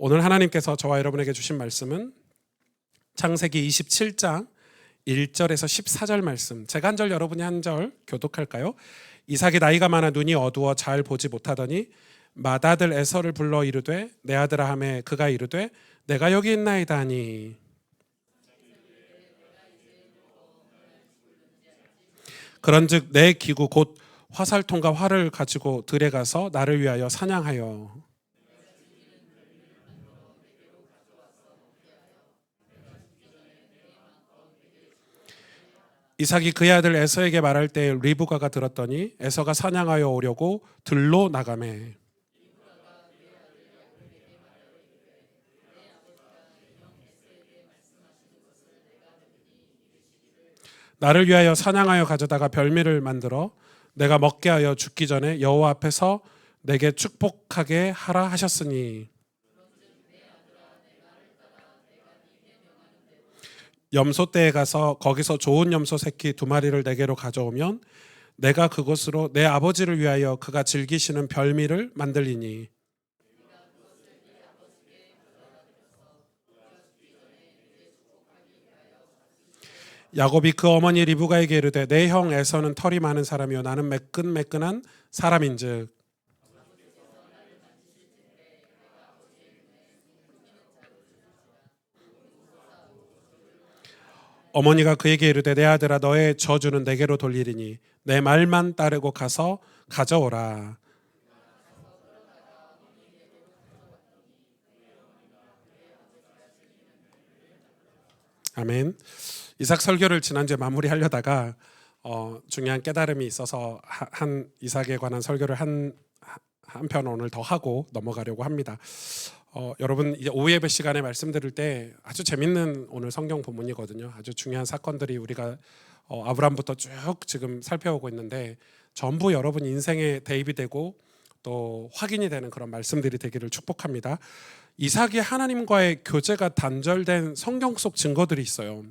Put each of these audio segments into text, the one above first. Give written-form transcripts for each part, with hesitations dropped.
오늘 하나님께서 저와 여러분에게 주신 말씀은 창세기 27장 1절에서 14절 말씀. 제가 한 절 여러분이 한 절 교독할까요? 이삭이 나이가 많아 눈이 어두워 잘 보지 못하더니 맏아들 에서를 불러 이르되 내 아들아 하매 그가 이르되 내가 여기 있나이다 하니 그런즉 내 기구 곧 화살통과 활을 가지고 들에 가서 나를 위하여 사냥하여 이삭이 그의 아들 에서에게 말할 때 리브가가 들었더니 에서가 사냥하여 오려고 들로 나가매 나를 위하여 사냥하여 가져다가 별미를 만들어 내가 먹게 하여 죽기 전에 여호와 앞에서 내게 축복하게 하라 하셨으니 염소떼에 가서 거기서 좋은 염소 새끼 2마리를 내게로 가져오면 내가 그곳으로 내 아버지를 위하여 그가 즐기시는 별미를 만들리니 야곱이 그 어머니 리브가에게 이르되 내 형 에서는 털이 많은 사람이요 나는 매끈매끈한 사람인즉 어머니가 그에게 이르되 내 아들아 너의 저주는 내게로 돌리리니 내 말만 따르고 가서 가져오라. 아멘. 이삭 설교를 지난주에 마무리하려다가 중요한 깨달음이 있어서 한 이삭에 관한 설교를 한 편 오늘 더 하고 넘어가려고 합니다. 여러분 이제 오후 예배 시간에 말씀드릴 때 아주 재밌는 오늘 성경 본문이거든요. 아주 중요한 사건들이 우리가 아브라함부터 쭉 지금 살펴오고 있는데 전부 여러분 인생에 대입이 되고 또 확인이 되는 그런 말씀들이 되기를 축복합니다. 이삭이 하나님과의 교제가 단절된 성경 속 증거들이 있어요.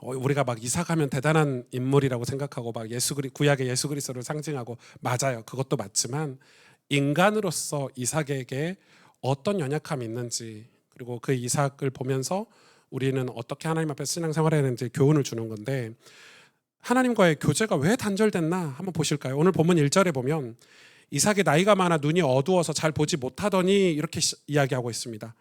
우리가 막 이삭하면 대단한 인물이라고 생각하고 막 구약의 예수 그리스도를 상징하고 맞아요. 그것도 맞지만 인간으로서 이삭에게 어떤 연약함이 있는지 그리고 그 이삭을 보면서 우리는 어떻게 하나님 앞에 신앙생활해야 되는지 교훈을 주는 건데 하나님과의 교제가 왜 단절됐나 한번 보실까요? 오늘 본문 1절에 보면 이삭이 나이가 많아 눈이 어두워서 잘 보지 못하더니 이렇게 이야기하고 있습니다.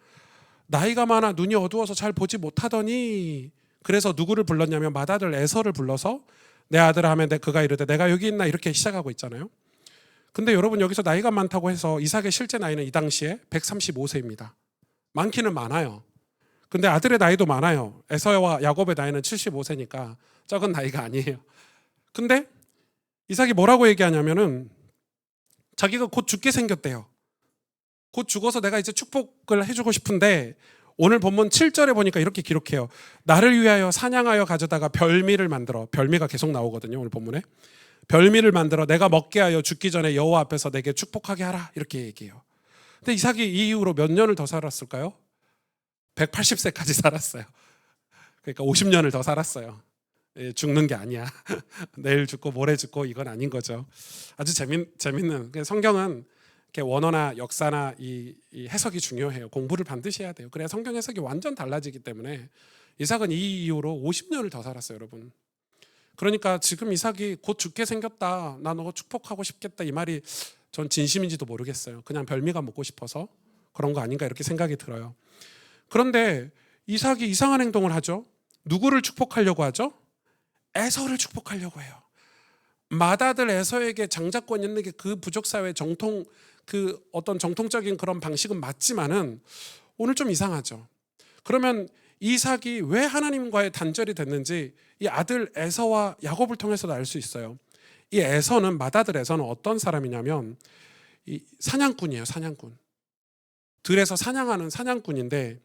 나이가 많아 눈이 어두워서 잘 보지 못하더니 그래서 누구를 불렀냐면 맏아들 에서를 불러서 내 아들아 하면 그가 이르되 내가 여기 있나 이렇게 시작하고 있잖아요. 근데 여러분 여기서 나이가 많다고 해서 이삭의 실제 나이는 이 당시에 135세입니다. 많기는 많아요. 근데 아들의 나이도 많아요. 에서와 야곱의 나이는 75세니까 적은 나이가 아니에요. 근데 이삭이 뭐라고 얘기하냐면은 자기가 곧 죽게 생겼대요. 곧 죽어서 내가 이제 축복을 해주고 싶은데 오늘 본문 7절에 보니까 이렇게 기록해요. 나를 위하여 사냥하여 가져다가 별미를 만들어. 별미가 계속 나오거든요. 오늘 본문에. 별미를 만들어 내가 먹게 하여 죽기 전에 여호와 앞에서 내게 축복하게 하라. 이렇게 얘기해요. 근데 이삭이 이 이후로 몇 년을 더 살았을까요? 180세까지 살았어요. 그러니까 50년을 더 살았어요. 죽는 게 아니야. 내일 죽고 모레 죽고 이건 아닌 거죠. 아주 재밌는 성경은 이렇게 원어나 역사나 이 해석이 중요해요. 공부를 반드시 해야 돼요. 그래야 성경 해석이 완전 달라지기 때문에 이삭은 이 이후로 50년을 더 살았어요, 여러분. 그러니까 지금 이삭이 곧 죽게 생겼다. 나 너 축복하고 싶겠다. 이 말이 전 진심인지도 모르겠어요. 그냥 별미가 먹고 싶어서 그런 거 아닌가 이렇게 생각이 들어요. 그런데 이삭이 이상한 행동을 하죠. 누구를 축복하려고 하죠? 에서를 축복하려고 해요. 맏아들 에서에게 장자권이 있는 게 그 부족 사회의 정통 그 어떤 정통적인 그런 방식은 맞지만은 오늘 좀 이상하죠. 그러면 이삭이 왜 하나님과의 단절이 됐는지 이 아들 에서와 야곱을 통해서도 알 수 있어요. 이 에서는 맏아들 에서는 어떤 사람이냐면 이 사냥꾼이에요. 사냥꾼. 들에서 사냥하는 사냥꾼인데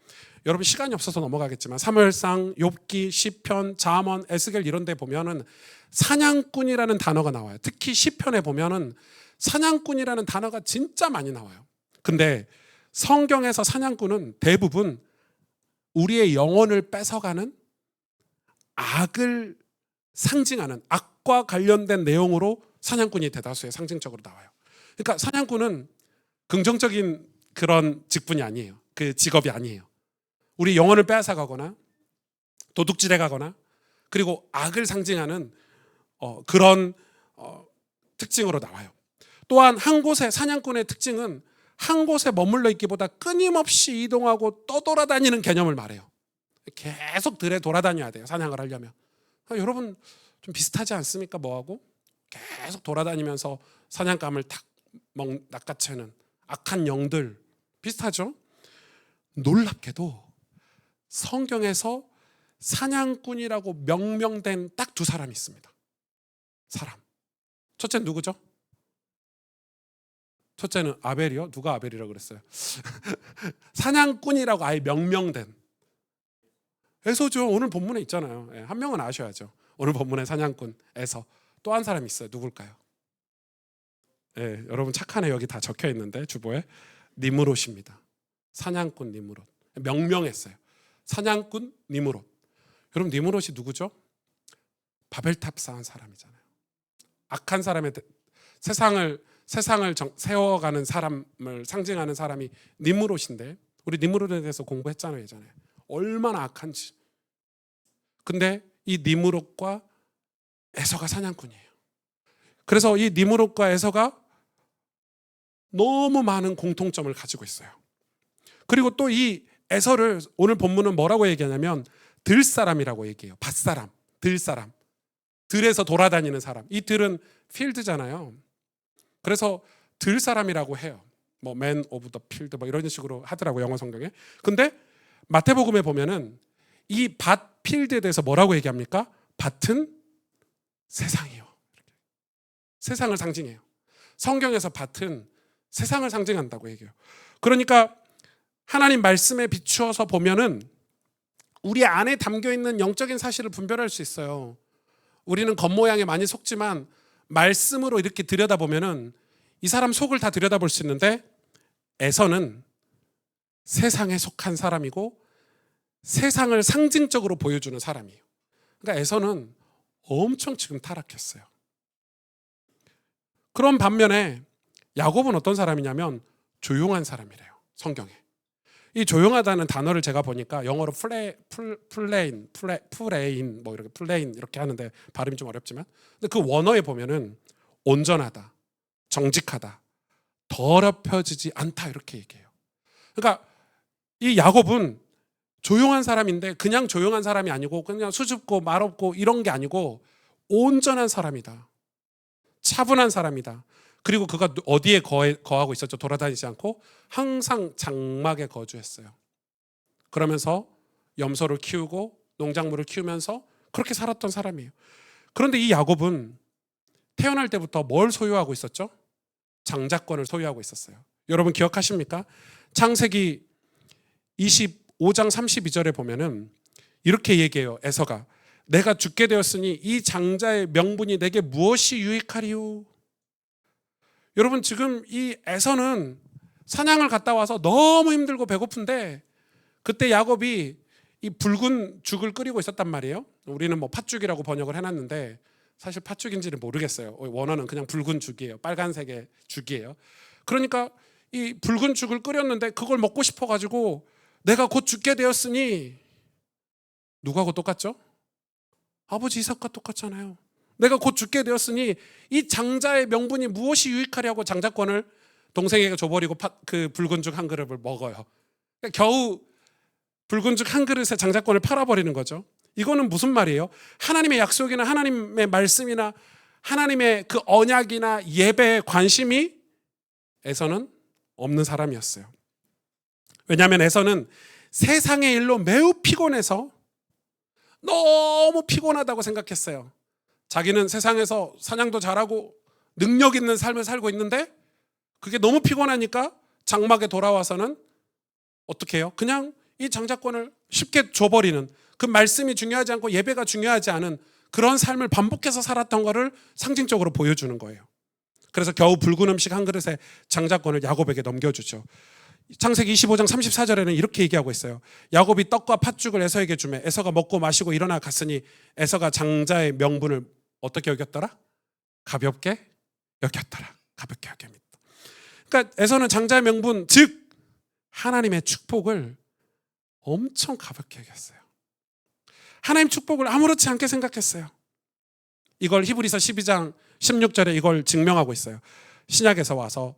여러분 시간이 없어서 넘어가겠지만 사무엘상, 욥기, 시편, 잠언, 에스겔 이런 데 보면은 사냥꾼이라는 단어가 나와요. 특히 시편에 보면은 사냥꾼이라는 단어가 진짜 많이 나와요. 근데 성경에서 사냥꾼은 대부분 우리의 영혼을 뺏어가는 악을 상징하는 악과 관련된 내용으로 사냥꾼이 대다수의 상징적으로 나와요. 그러니까 사냥꾼은 긍정적인 그런 직분이 아니에요. 그 직업이 아니에요. 우리 영혼을 빼앗아가거나 도둑질해 가거나 그리고 악을 상징하는 그런 특징으로 나와요. 또한 한 곳의 사냥꾼의 특징은 한 곳에 머물러 있기보다 끊임없이 이동하고 떠돌아다니는 개념을 말해요. 계속 들에 돌아다녀야 돼요. 사냥을 하려면. 여러분 좀 비슷하지 않습니까? 뭐하고? 계속 돌아다니면서 사냥감을 탁 낚아채는 악한 영들 비슷하죠? 놀랍게도 성경에서 사냥꾼이라고 명명된 딱 두 사람이 있습니다. 사람. 첫째는 누구죠? 첫째는 아벨이요? 누가 아벨이라고 그랬어요? 사냥꾼이라고 아예 명명된 에서죠. 오늘 본문에 있잖아요. 한 명은 아셔야죠. 오늘 본문에 사냥꾼 에서. 또 한 사람이 있어요. 누굴까요? 여러분 착하네. 여기 다 적혀 있는데 주보에 니므롯입니다. 사냥꾼 니므롯. 명명했어요. 사냥꾼 니므롯. 여러분 니므롯이 누구죠? 바벨탑 쌓은 사람이잖아요. 악한 사람의 세상을 세워가는 사람을 상징하는 사람이 니므롯인데 우리 니므롯에 대해서 공부했잖아요. 예전에. 얼마나 악한지. 근데 이 니므롯과 에서가 사냥꾼이에요. 그래서 이 니므롯과 에서가 너무 많은 공통점을 가지고 있어요. 그리고 또 이 에서를 오늘 본문은 뭐라고 얘기하냐면 들사람이라고 얘기해요. 밭사람, 들사람. 들에서 돌아다니는 사람. 이 들은 필드잖아요. 그래서 들사람이라고 해요. 뭐 man of the field 뭐 이런 식으로 하더라고요. 영어 성경에. 근데 마태복음에 보면은 이 밭 필드에 대해서 뭐라고 얘기합니까? 밭은 세상이요. 세상을 상징해요. 성경에서 밭은 세상을 상징한다고 얘기해요. 그러니까 하나님 말씀에 비추어서 보면은 우리 안에 담겨 있는 영적인 사실을 분별할 수 있어요. 우리는 겉모양에 많이 속지만 말씀으로 이렇게 들여다보면은 이 사람 속을 다 들여다볼 수 있는데 에서는 세상에 속한 사람이고 세상을 상징적으로 보여주는 사람이에요. 그러니까 에서는 엄청 지금 타락했어요. 그런 반면에 야곱은 어떤 사람이냐면 조용한 사람이래요. 성경에. 이 조용하다는 단어를 제가 보니까 영어로 플레인 뭐 이렇게 플레인 이렇게 하는데 발음이 좀 어렵지만 근데 그 원어에 보면은 온전하다, 정직하다, 더럽혀지지 않다 이렇게 얘기해요. 그러니까 이 야곱은 조용한 사람인데 그냥 조용한 사람이 아니고 그냥 수줍고 말없고 이런 게 아니고 온전한 사람이다. 차분한 사람이다. 그리고 그가 어디에 거하고 있었죠? 돌아다니지 않고 항상 장막에 거주했어요. 그러면서 염소를 키우고 농작물을 키우면서 그렇게 살았던 사람이에요. 그런데 이 야곱은 태어날 때부터 뭘 소유하고 있었죠? 장자권을 소유하고 있었어요. 여러분 기억하십니까? 창세기 25장 32절에 보면은 이렇게 얘기해요. 에서가 내가 죽게 되었으니 이 장자의 명분이 내게 무엇이 유익하리요? 여러분 지금 이 에서는 사냥을 갔다 와서 너무 힘들고 배고픈데 그때 야곱이 이 붉은 죽을 끓이고 있었단 말이에요. 우리는 뭐 팥죽이라고 번역을 해놨는데 사실 팥죽인지는 모르겠어요. 원어는 그냥 붉은 죽이에요. 빨간색의 죽이에요. 그러니까 이 붉은 죽을 끓였는데 그걸 먹고 싶어가지고 내가 곧 죽게 되었으니 누구하고 똑같죠? 아버지 이삭과 똑같잖아요. 내가 곧 죽게 되었으니 이 장자의 명분이 무엇이 유익하려고 장자권을 동생에게 줘버리고 그 붉은 죽 한 그릇을 먹어요. 그러니까 겨우 붉은 죽 한 그릇에 장자권을 팔아버리는 거죠. 이거는 무슨 말이에요? 하나님의 약속이나 하나님의 말씀이나 하나님의 그 언약이나 예배에 관심이 에서는 없는 사람이었어요. 왜냐하면 에서는 세상의 일로 매우 피곤해서 너무 피곤하다고 생각했어요. 자기는 세상에서 사냥도 잘하고 능력 있는 삶을 살고 있는데 그게 너무 피곤하니까 장막에 돌아와서는 어떻게 해요? 그냥 이 장자권을 쉽게 줘버리는 그 말씀이 중요하지 않고 예배가 중요하지 않은 그런 삶을 반복해서 살았던 거를 상징적으로 보여주는 거예요. 그래서 겨우 붉은 음식 한 그릇에 장자권을 야곱에게 넘겨주죠. 창세기 25장 34절에는 이렇게 얘기하고 있어요. 야곱이 떡과 팥죽을 에서에게 주매 에서가 먹고 마시고 일어나 갔으니 에서가 장자의 명분을 어떻게 여겼더라? 가볍게 여겼더라. 가볍게 여깁니다. 그러니까 에서는 장자의 명분 즉 하나님의 축복을 엄청 가볍게 여겼어요. 하나님 축복을 아무렇지 않게 생각했어요. 이걸 히브리서 12장 16절에 이걸 증명하고 있어요. 신약에서 와서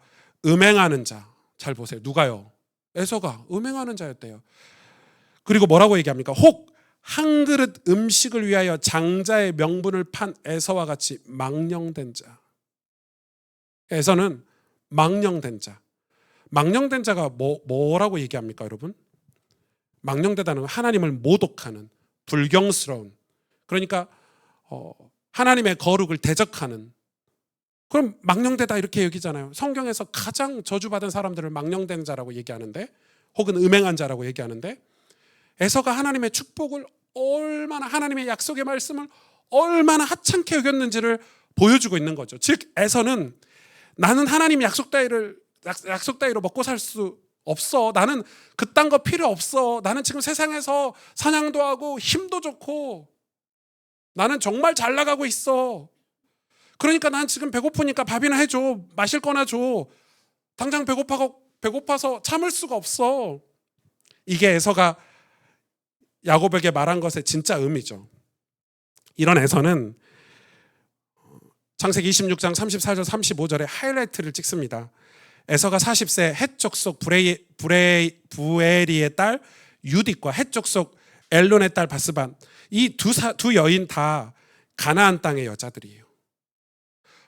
음행하는 자, 잘 보세요. 누가요? 에서가 음행하는 자였대요. 그리고 뭐라고 얘기합니까? 혹 한 그릇 음식을 위하여 장자의 명분을 판 에서와 같이 망령된 자. 에서는 망령된 자. 망령된 자가 뭐라고 얘기합니까, 여러분? 망령되다는 건 하나님을 모독하는, 불경스러운, 그러니까 하나님의 거룩을 대적하는, 그럼 망령되다 이렇게 여기잖아요. 성경에서 가장 저주받은 사람들을 망령된 자라고 얘기하는데, 혹은 음행한 자라고 얘기하는데, 에서가 하나님의 축복을 얼마나, 하나님의 약속의 말씀을 얼마나 하찮게 여겼는지를 보여주고 있는 거죠. 즉 에서는 나는 하나님 약속 따위로 먹고 살 수 없어. 나는 그딴 거 필요 없어. 나는 지금 세상에서 사냥도 하고 힘도 좋고 나는 정말 잘 나가고 있어. 그러니까 난 지금 배고프니까 밥이나 해줘. 마실 거나 줘. 당장 배고파서 참을 수가 없어. 이게 에서가 야곱에게 말한 것의 진짜 의미죠. 이런 에서는 창세기 26장 34절 35절에 하이라이트를 찍습니다. 에서가 40세 헷 족속 부에리의 딸 유딧과 헷 족속 엘론의 딸 바스반, 이 두 여인 다 가나안 땅의 여자들이에요.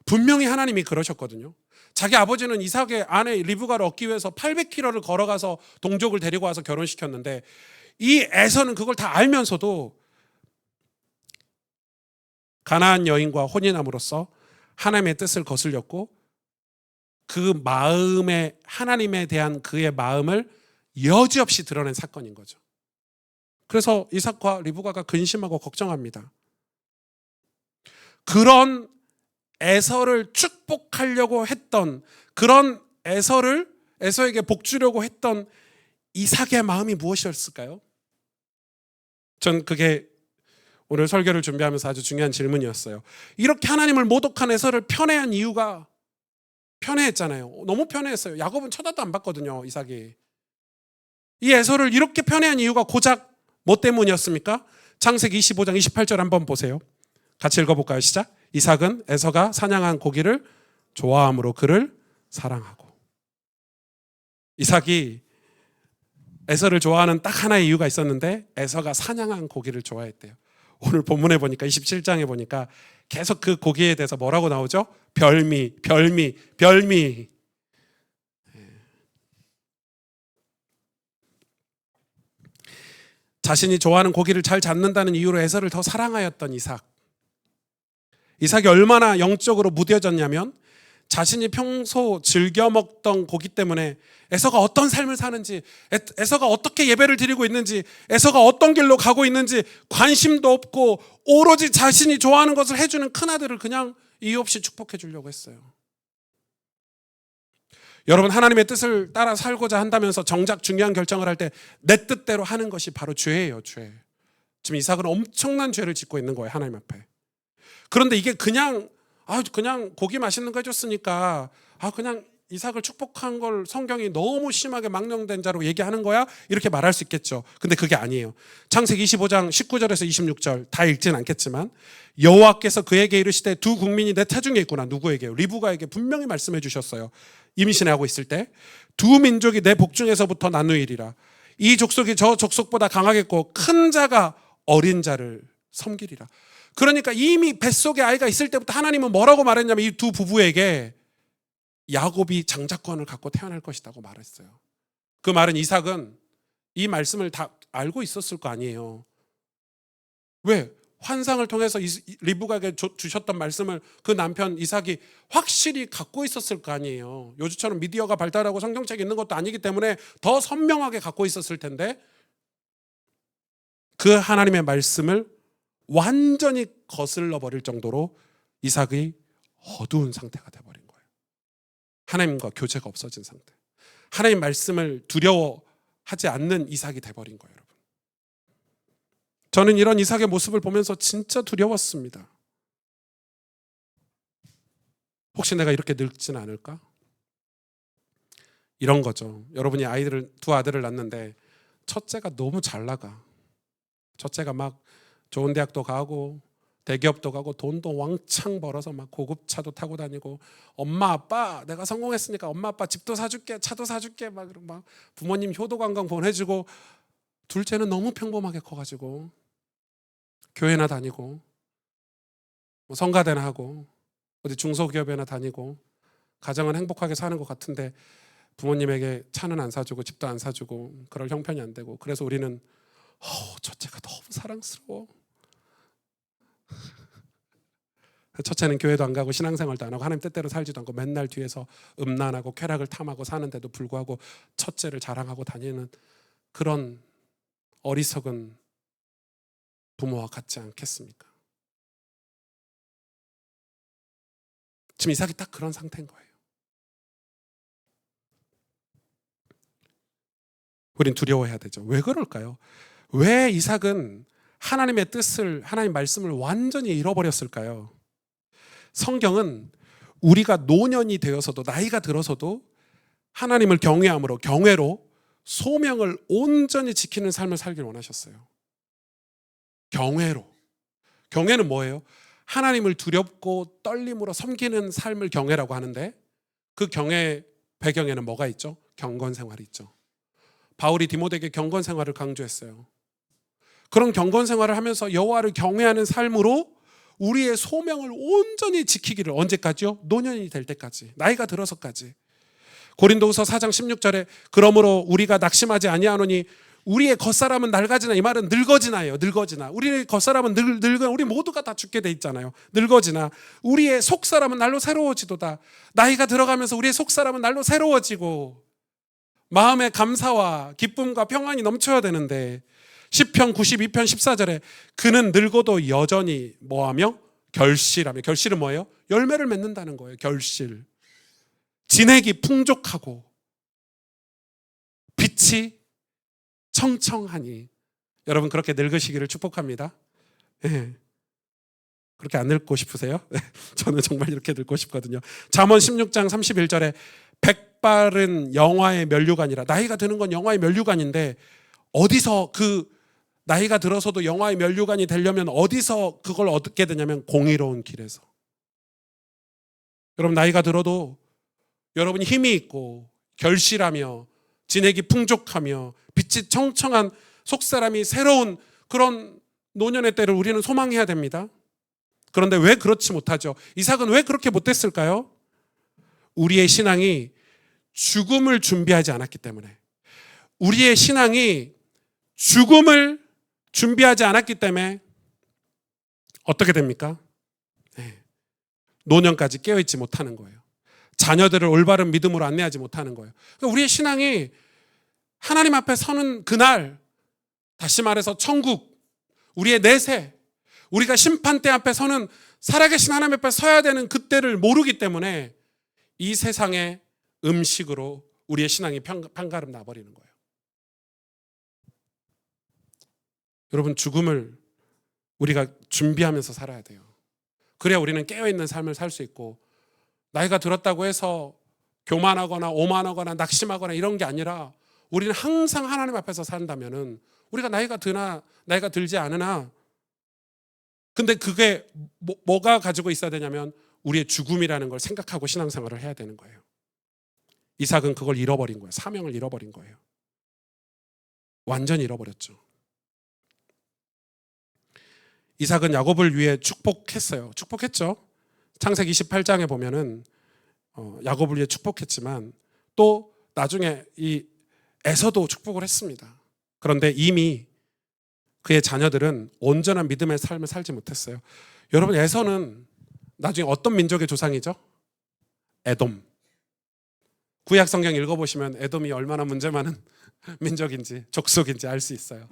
분명히 하나님이 그러셨거든요. 자기 아버지는 이삭의 아내 리브가를 얻기 위해서 800km를 걸어가서 동족을 데리고 와서 결혼시켰는데, 이 에서는 그걸 다 알면서도 가나안 여인과 혼인함으로써 하나님의 뜻을 거슬렸고, 그 마음에, 하나님에 대한 그의 마음을 여지없이 드러낸 사건인 거죠. 그래서 이삭과 리브가가 근심하고 걱정합니다. 그런 에서를 축복하려고 했던, 그런 에서에게 복 주려고 했던 이삭의 마음이 무엇이었을까요? 전 그게 오늘 설교를 준비하면서 아주 중요한 질문이었어요. 이렇게 하나님을 모독한 에서를 편애한 이유가, 편애했잖아요. 너무 편애했어요. 야곱은 쳐다도 안 봤거든요, 이삭이. 이 에서를 이렇게 편애한 이유가 고작 뭐 때문이었습니까? 창세기 25장 28절 한번 보세요. 같이 읽어볼까요? 시작. 이삭은 에서가 사냥한 고기를 좋아함으로 그를 사랑하고. 이삭이 에서를 좋아하는 딱 하나의 이유가 있었는데, 에서가 사냥한 고기를 좋아했대요. 오늘 본문에 보니까 27장에 보니까 계속 그 고기에 대해서 뭐라고 나오죠? 별미. 자신이 좋아하는 고기를 잘 잡는다는 이유로 에서를 더 사랑하였던 이삭. 이삭이 얼마나 영적으로 무뎌졌냐면, 자신이 평소 즐겨 먹던 고기 때문에 에서가 어떤 삶을 사는지, 에서가 어떻게 예배를 드리고 있는지, 에서가 어떤 길로 가고 있는지 관심도 없고 오로지 자신이 좋아하는 것을 해주는 큰아들을 그냥 이유 없이 축복해 주려고 했어요. 여러분, 하나님의 뜻을 따라 살고자 한다면서 정작 중요한 결정을 할 때 내 뜻대로 하는 것이 바로 죄예요, 죄. 지금 이삭은 엄청난 죄를 짓고 있는 거예요, 하나님 앞에. 그런데 이게 그냥 고기 맛있는 거 해줬으니까 그냥 이삭을 축복한 걸 성경이 너무 심하게 망령된 자로 얘기하는 거야? 이렇게 말할 수 있겠죠. 근데 그게 아니에요. 창세기 25장 19절에서 26절 다 읽진 않겠지만, 여호와께서 그에게 이르시되 두 국민이 내 태중에 있구나. 누구에게요? 리브가에게 분명히 말씀해 주셨어요. 임신하고 있을 때 두 민족이 내 복중에서부터 나누이리라. 이 족속이 저 족속보다 강하겠고 큰 자가 어린 자를 섬기리라. 그러니까 이미 뱃속에 아이가 있을 때부터 하나님은 뭐라고 말했냐면, 이 두 부부에게 야곱이 장자권을 갖고 태어날 것이라고 말했어요. 그 말은 이삭은 이 말씀을 다 알고 있었을 거 아니에요. 왜? 환상을 통해서 리브가에게 주셨던 말씀을 그 남편 이삭이 확실히 갖고 있었을 거 아니에요. 요즘처럼 미디어가 발달하고 성경책이 있는 것도 아니기 때문에 더 선명하게 갖고 있었을 텐데, 그 하나님의 말씀을 완전히 거슬러 버릴 정도로 이삭이 어두운 상태가 돼버린 거예요. 하나님과 교제가 없어진 상태. 하나님 말씀을 두려워하지 않는 이삭이 돼버린 거예요, 여러분. 저는 이런 이삭의 모습을 보면서 진짜 두려웠습니다. 혹시 내가 이렇게 늙지는 않을까? 이런 거죠. 여러분이 두 아들을 낳는데 첫째가 너무 잘 나가. 첫째가 막 좋은 대학도 가고 대기업도 가고 돈도 왕창 벌어서 막 고급차도 타고 다니고, 엄마 아빠 내가 성공했으니까 엄마 아빠 집도 사줄게, 차도 사줄게, 막 부모님 효도 관광 보내주고, 둘째는 너무 평범하게 커가지고 교회나 다니고 뭐 성가대나 하고 어디 중소기업에나 다니고 가정은 행복하게 사는 것 같은데 부모님에게 차는 안 사주고 집도 안 사주고 그럴 형편이 안 되고, 그래서 우리는 첫째가 너무 사랑스러워. 첫째는 교회도 안 가고 신앙생활도 안 하고 하나님 뜻대로 살지도 않고 맨날 뒤에서 음란하고 쾌락을 탐하고 사는데도 불구하고 첫째를 자랑하고 다니는 그런 어리석은 부모와 같지 않겠습니까? 지금 이삭이 딱 그런 상태인 거예요. 우린 두려워해야 되죠. 왜 그럴까요? 왜 이삭은 하나님의 뜻을, 하나님 말씀을 완전히 잃어버렸을까요? 성경은 우리가 노년이 되어서도, 나이가 들어서도 하나님을 경외함으로, 경외로 소명을 온전히 지키는 삶을 살길 원하셨어요. 경외로. 경외는 뭐예요? 하나님을 두렵고 떨림으로 섬기는 삶을 경외라고 하는데, 그 경외 배경에는 뭐가 있죠? 경건 생활이 있죠. 바울이 디모데에게 경건 생활을 강조했어요. 그런 경건 생활을 하면서 여호와를 경외하는 삶으로 우리의 소명을 온전히 지키기를, 언제까지요? 노년이 될 때까지, 나이가 들어서까지. 고린도후서 4장 16절에 그러므로 우리가 낙심하지 아니하노니 우리의 겉사람은 낡아지나, 이 말은 늙어지나예요. 늙어지나. 우리의 겉사람은 우리 모두가 다 죽게 돼 있잖아요. 늙어지나 우리의 속사람은 날로 새로워지도다. 나이가 들어가면서 우리의 속사람은 날로 새로워지고 마음의 감사와 기쁨과 평안이 넘쳐야 되는데, 시편 92편 14절에 그는 늙어도 여전히 뭐하며? 결실하며. 결실은 뭐예요? 열매를 맺는다는 거예요. 결실. 진액이 풍족하고 빛이 청청하니. 여러분 그렇게 늙으시기를 축복합니다. 네. 그렇게 안 늙고 싶으세요? 저는 정말 이렇게 늙고 싶거든요. 잠언 16장 31절에 백발은 영화의 면류관이라. 나이가 드는 건 영화의 면류관인데, 어디서 그 나이가 들어서도 영화의 면류관이 되려면 어디서 그걸 얻게 되냐면 공의로운 길에서. 여러분 나이가 들어도 여러분이 힘이 있고 결실하며 진액이 풍족하며 빛이 청청한 속사람이 새로운 그런 노년의 때를 우리는 소망해야 됩니다. 그런데 왜 그렇지 못하죠? 이삭은 왜 그렇게 못했을까요? 우리의 신앙이 죽음을 준비하지 않았기 때문에. 우리의 신앙이 죽음을 준비하지 않았기 때문에 어떻게 됩니까? 노년까지 깨어있지 못하는 거예요. 자녀들을 올바른 믿음으로 안내하지 못하는 거예요. 그러니까 우리의 신앙이 하나님 앞에 서는 그날, 다시 말해서 천국, 우리의 내세, 우리가 심판대 앞에 서는, 살아계신 하나님 앞에 서야 되는 그때를 모르기 때문에 이 세상의 음식으로 우리의 신앙이 판가름 나버리는 거예요. 여러분 죽음을 우리가 준비하면서 살아야 돼요. 그래야 우리는 깨어있는 삶을 살 수 있고, 나이가 들었다고 해서 교만하거나 오만하거나 낙심하거나 이런 게 아니라 우리는 항상 하나님 앞에서 산다면은, 우리가 나이가 드나 나이가 들지 않으나, 근데 그게 뭐가 가지고 있어야 되냐면 우리의 죽음이라는 걸 생각하고 신앙생활을 해야 되는 거예요. 이삭은 그걸 잃어버린 거예요. 사명을 잃어버린 거예요. 완전히 잃어버렸죠. 이삭은 야곱을 위해 축복했어요. 축복했죠. 창세기 28장에 보면은 야곱을 위해 축복했지만 또 나중에 이 에서도 축복을 했습니다. 그런데 이미 그의 자녀들은 온전한 믿음의 삶을 살지 못했어요. 여러분 에서는 나중에 어떤 민족의 조상이죠? 에돔. 구약 성경 읽어보시면 에돔이 얼마나 문제 많은 민족인지, 족속인지 알 수 있어요.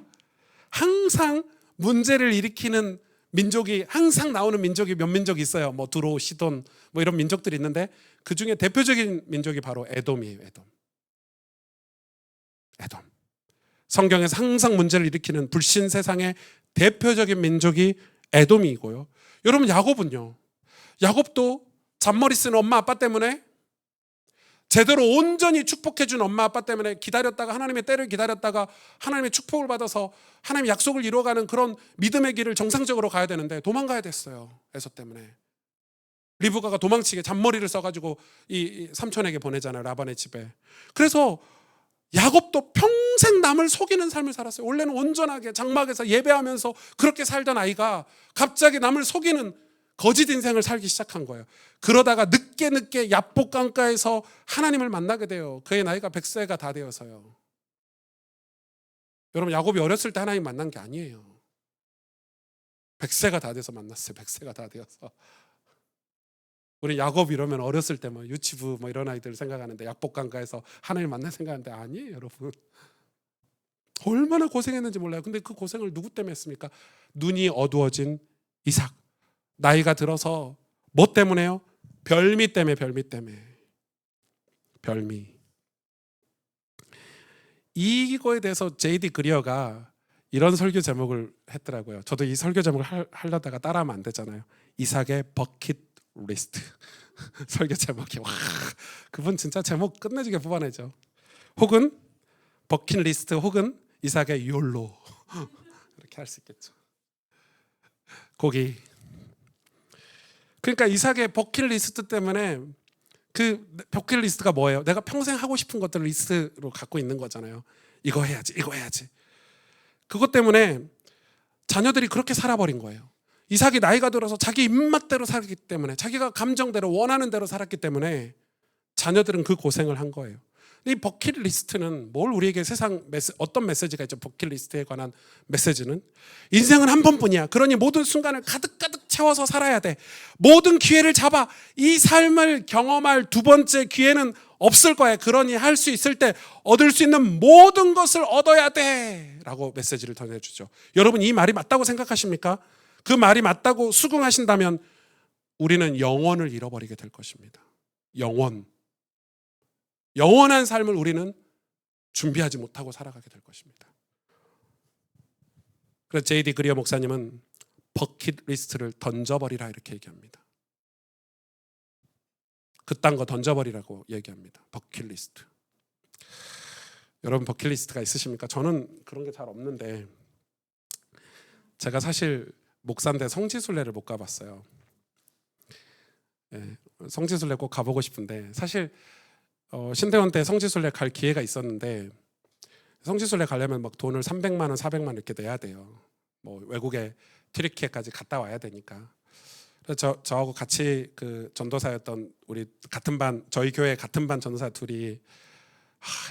항상 문제를 일으키는 민족이, 항상 나오는 민족이 몇 민족이 있어요. 뭐 두로, 시돈 뭐 이런 민족들이 있는데 그 중에 대표적인 민족이 바로 에돔이에요. 에돔. 성경에서 항상 문제를 일으키는 불신 세상의 대표적인 민족이 에돔이고요. 여러분 야곱은요. 야곱도 잔머리 쓰는 엄마 아빠 때문에 제대로 온전히 축복해준 엄마 아빠 때문에 기다렸다가 하나님의 때를 기다렸다가 하나님의 축복을 받아서 하나님의 약속을 이루어가는 그런 믿음의 길을 정상적으로 가야 되는데 도망가야 됐어요. 에서 때문에. 리브가가 도망치게 잔머리를 써가지고 이 삼촌에게 보내잖아요. 라반의 집에. 그래서 야곱도 평생 남을 속이는 삶을 살았어요. 원래는 온전하게 장막에서 예배하면서 그렇게 살던 아이가 갑자기 남을 속이는 거짓 인생을 살기 시작한 거예요. 그러다가 늦게 야복 강가에서 하나님을 만나게 돼요. 그의 나이가 100세가 다 되어서요. 여러분, 야곱이 어렸을 때 하나님 만난 게 아니에요. 100세가 다 돼서 만났어요. 100세가 다 되어서. 우리 야곱 이러면 어렸을 때 뭐 유치부 뭐 이런 아이들 생각하는데, 야복 강가에서 하나님 만날 생각하는데 아니에요, 여러분. 얼마나 고생했는지 몰라요. 근데 그 고생을 누구 때문에 했습니까? 눈이 어두워진 이삭. 나이가 들어서 뭐 때문에요? 별미 때문에. 별미. 이거에 대해서 J.D. 그리어가 이런 설교 제목을 했더라고요. 저도 이 설교 제목을 하려다가 따라하면 안 되잖아요. 이삭의 버킷 리스트. 설교 제목이 와, 그분 진짜 제목 끝내주게 뽑아내죠. 혹은 버킷 리스트, 혹은 이삭의 욜로. 이렇게 할 수 있겠죠. 거기. 그러니까 이삭의 버킷리스트 때문에, 그 버킷리스트가 뭐예요? 내가 평생 하고 싶은 것들을 리스트로 갖고 있는 거잖아요. 이거 해야지. 그것 때문에 자녀들이 그렇게 살아버린 거예요. 이삭이 나이가 들어서 자기 입맛대로 살기 때문에, 자기가 감정대로 원하는 대로 살았기 때문에 자녀들은 그 고생을 한 거예요. 이 버킷리스트는 뭘 우리에게 어떤 메시지가 있죠? 버킷리스트에 관한 메시지는 인생은 한 번뿐이야. 그러니 모든 순간을 가득가득 채워서 살아야 돼. 모든 기회를 잡아. 이 삶을 경험할 두 번째 기회는 없을 거야. 그러니 할 수 있을 때 얻을 수 있는 모든 것을 얻어야 돼 라고 메시지를 전해주죠. 여러분, 이 말이 맞다고 생각하십니까? 그 말이 맞다고 수긍하신다면 우리는 영원을 잃어버리게 될 것입니다. 영원한 삶을 우리는 준비하지 못하고 살아가게 될 것입니다. 그래서 J.D. 그리어 목사님은 버킷리스트를 던져버리라 이렇게 얘기합니다. 그딴 거 던져버리라고 얘기합니다. 버킷리스트. 여러분, 버킷리스트가 있으십니까? 저는 그런 게 잘 없는데, 제가 사실 목사인데 성지순례를 못 가봤어요. 성지순례 꼭 가보고 싶은데, 사실 신대원 때 성지순례 갈 기회가 있었는데, 성지순례 가려면 막 돈을 300만 원, 400만 원 이렇게 내야 돼요. 뭐 외국에 튀르키예까지 갔다 와야 되니까. 그래서 저하고 같이 그 전도사였던 우리 같은 반, 저희 교회 같은 반 전도사 둘이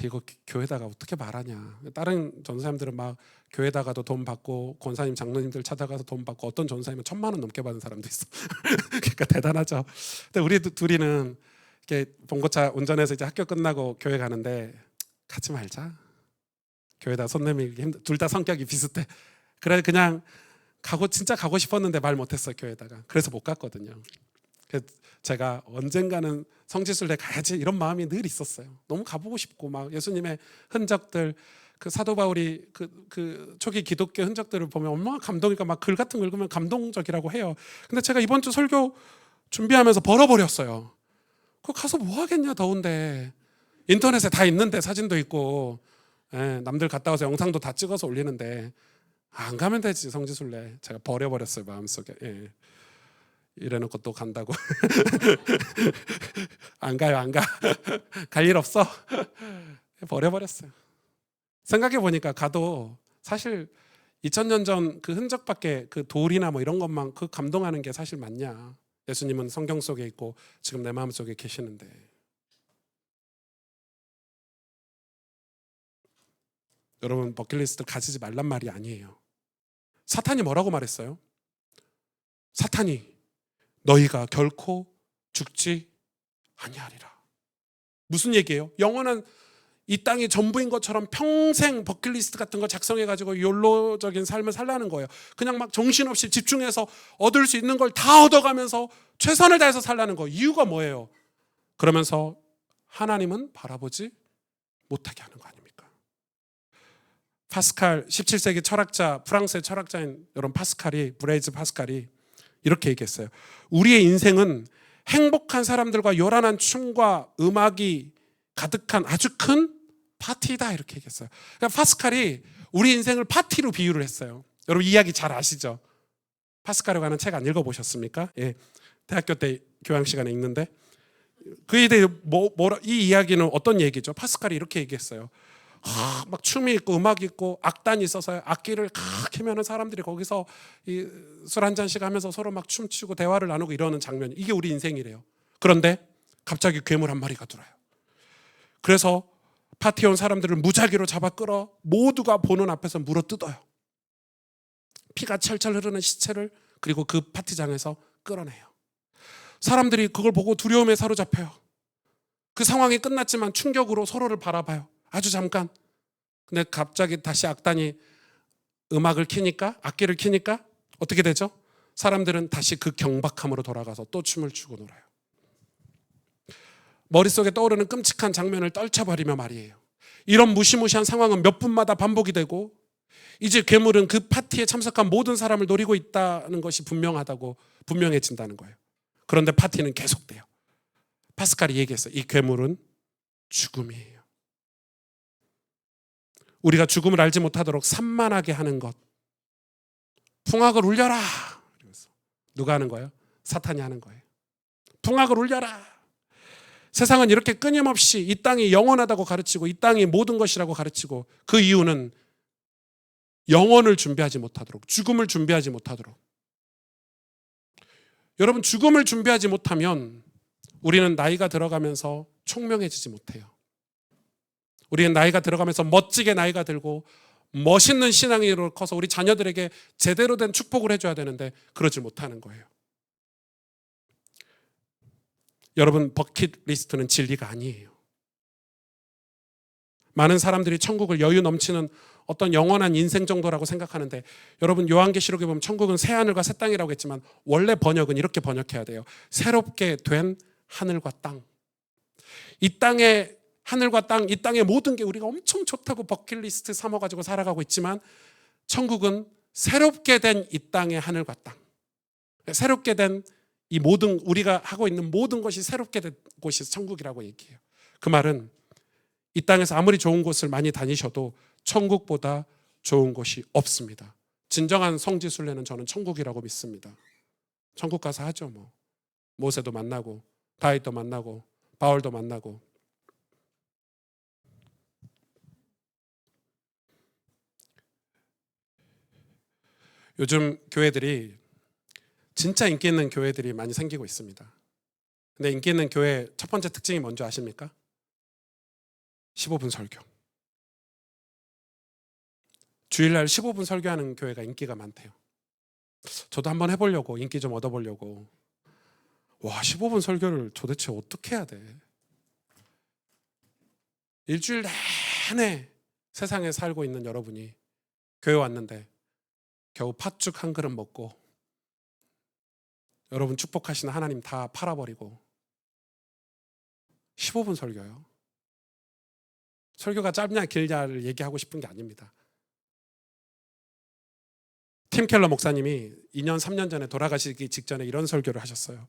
이거 교회다가 어떻게 말하냐. 다른 전도사님들은 막 교회다가도 돈 받고, 권사님 장로님들 찾아가서 돈 받고, 어떤 전도사님은 1,000만 원 넘게 받은 사람도 있어. 그러니까 대단하죠. 근데 우리 둘이는 이렇게 봉고차 운전해서 이제 학교 끝나고 교회 가는데, 가지 말자. 교회다 손 내밀기 힘들. 둘 다 성격이 비슷해. 그래 그냥 진짜 가고 싶었는데 말 못했어요, 교회다가. 그래서 못 갔거든요. 그래서 제가 언젠가는 성지순례 가야지 이런 마음이 늘 있었어요. 너무 가보고 싶고, 막 예수님의 흔적들, 그 사도 바울이 그 초기 기독교 흔적들을 보면 얼마나 감동이니까 막 글 같은 거 읽으면 감동적이라고 해요. 근데 제가 이번 주 설교 준비하면서 벌어버렸어요. 그거 가서 뭐 하겠냐, 더운데. 인터넷에 다 있는데, 사진도 있고, 남들 갔다 와서 영상도 다 찍어서 올리는데 안 가면 되지, 성지순례. 제가 버려버렸어요, 마음속에. 이래놓고 또 간다고. 안 가요, 안 가. 갈 일 없어. 버려버렸어요. 생각해보니까 가도 사실 2000년 전 그 흔적밖에, 그 돌이나 뭐 이런 것만 그 감동하는 게 사실 맞냐. 예수님은 성경 속에 있고 지금 내 마음속에 계시는데. 여러분, 버킷리스트를 가지지 말란 말이 아니에요. 사탄이 뭐라고 말했어요? 사탄이 너희가 결코 죽지 아니하리라. 무슨 얘기예요? 영원한 이 땅이 전부인 것처럼 평생 버킷리스트 같은 거 작성해가지고 욜로적인 삶을 살라는 거예요. 그냥 막 정신없이 집중해서 얻을 수 있는 걸 다 얻어가면서 최선을 다해서 살라는 거. 이유가 뭐예요? 그러면서 하나님은 바라보지 못하게 하는 거 아닙니까? 파스칼, 17세기 철학자, 프랑스의 철학자인 여러분 브레이즈 파스칼이 이렇게 얘기했어요. 우리의 인생은 행복한 사람들과 요란한 춤과 음악이 가득한 아주 큰 파티다 이렇게 얘기했어요. 그러니까 파스칼이 우리 인생을 파티로 비유를 했어요. 여러분 이야기 잘 아시죠? 파스칼에 관한 책 안 읽어보셨습니까? 예, 대학교 때 교양 시간에 읽는데 그에 대해 이 이야기는 어떤 얘기죠? 파스칼이 이렇게 얘기했어요. 막 춤이 있고 음악이 있고 악단이 있어서 악기를 캐면은 사람들이 거기서 술 한 잔씩 하면서 서로 막 춤추고 대화를 나누고 이러는 장면, 이게 우리 인생이래요. 그런데 갑자기 괴물 한 마리가 들어요. 그래서 파티에 온 사람들을 무작위로 잡아 끌어 모두가 보는 앞에서 물어 뜯어요. 피가 철철 흐르는 시체를 그리고 그 파티장에서 끌어내요. 사람들이 그걸 보고 두려움에 사로잡혀요. 그 상황이 끝났지만 충격으로 서로를 바라봐요. 아주 잠깐. 근데 갑자기 다시 악단이 음악을 켜니까, 악기를 켜니까 어떻게 되죠? 사람들은 다시 그 경박함으로 돌아가서 또 춤을 추고 놀아요. 머릿속에 떠오르는 끔찍한 장면을 떨쳐버리며 말이에요. 이런 무시무시한 상황은 몇 분마다 반복이 되고 이제 괴물은 그 파티에 참석한 모든 사람을 노리고 있다는 것이 분명해진다는 거예요. 그런데 파티는 계속돼요. 파스칼이 얘기했어요. 이 괴물은 죽음이에요. 우리가 죽음을 알지 못하도록 산만하게 하는 것. 풍악을 울려라. 누가 하는 거예요? 사탄이 하는 거예요. 풍악을 울려라. 세상은 이렇게 끊임없이 이 땅이 영원하다고 가르치고 이 땅이 모든 것이라고 가르치고, 그 이유는 영혼을 준비하지 못하도록, 죽음을 준비하지 못하도록. 여러분, 죽음을 준비하지 못하면 우리는 나이가 들어가면서 총명해지지 못해요. 우리는 나이가 들어가면서 멋지게 나이가 들고 멋있는 신앙인으로 커서 우리 자녀들에게 제대로 된 축복을 해줘야 되는데 그러지 못하는 거예요. 여러분, 버킷리스트는 진리가 아니에요. 많은 사람들이 천국을 여유 넘치는 어떤 영원한 인생 정도라고 생각하는데, 여러분 요한계시록에 보면 천국은 새 하늘과 새 땅이라고 했지만 원래 번역은 이렇게 번역해야 돼요. 새롭게 된 하늘과 땅. 이 땅의 하늘과 땅, 이 땅의 모든 게 우리가 엄청 좋다고 버킷리스트 삼아가지고 살아가고 있지만, 천국은 새롭게 된 이 땅의 하늘과 땅, 새롭게 된 이 모든, 우리가 하고 있는 모든 것이 새롭게 된 곳이 천국이라고 얘기해요. 그 말은 이 땅에서 아무리 좋은 곳을 많이 다니셔도 천국보다 좋은 곳이 없습니다. 진정한 성지순례는 저는 천국이라고 믿습니다. 천국 가서 하죠. 뭐 모세도 만나고 다윗도 만나고 바울도 만나고. 요즘 교회들이, 진짜 인기 있는 교회들이 많이 생기고 있습니다. 근데 인기 있는 교회 첫 번째 특징이 뭔지 아십니까? 15분 설교. 주일날 15분 설교하는 교회가 인기가 많대요. 저도 한번 해보려고, 인기 좀 얻어보려고. 와, 15분 설교를 도대체 어떻게 해야 돼? 일주일 내내 세상에 살고 있는 여러분이 교회 왔는데 겨우 팥죽 한 그릇 먹고 여러분 축복하시는 하나님 다 팔아버리고 15분 설교요? 설교가 짧냐 길냐를 얘기하고 싶은 게 아닙니다. 팀 켈러 목사님이 2년 3년 전에 돌아가시기 직전에 이런 설교를 하셨어요.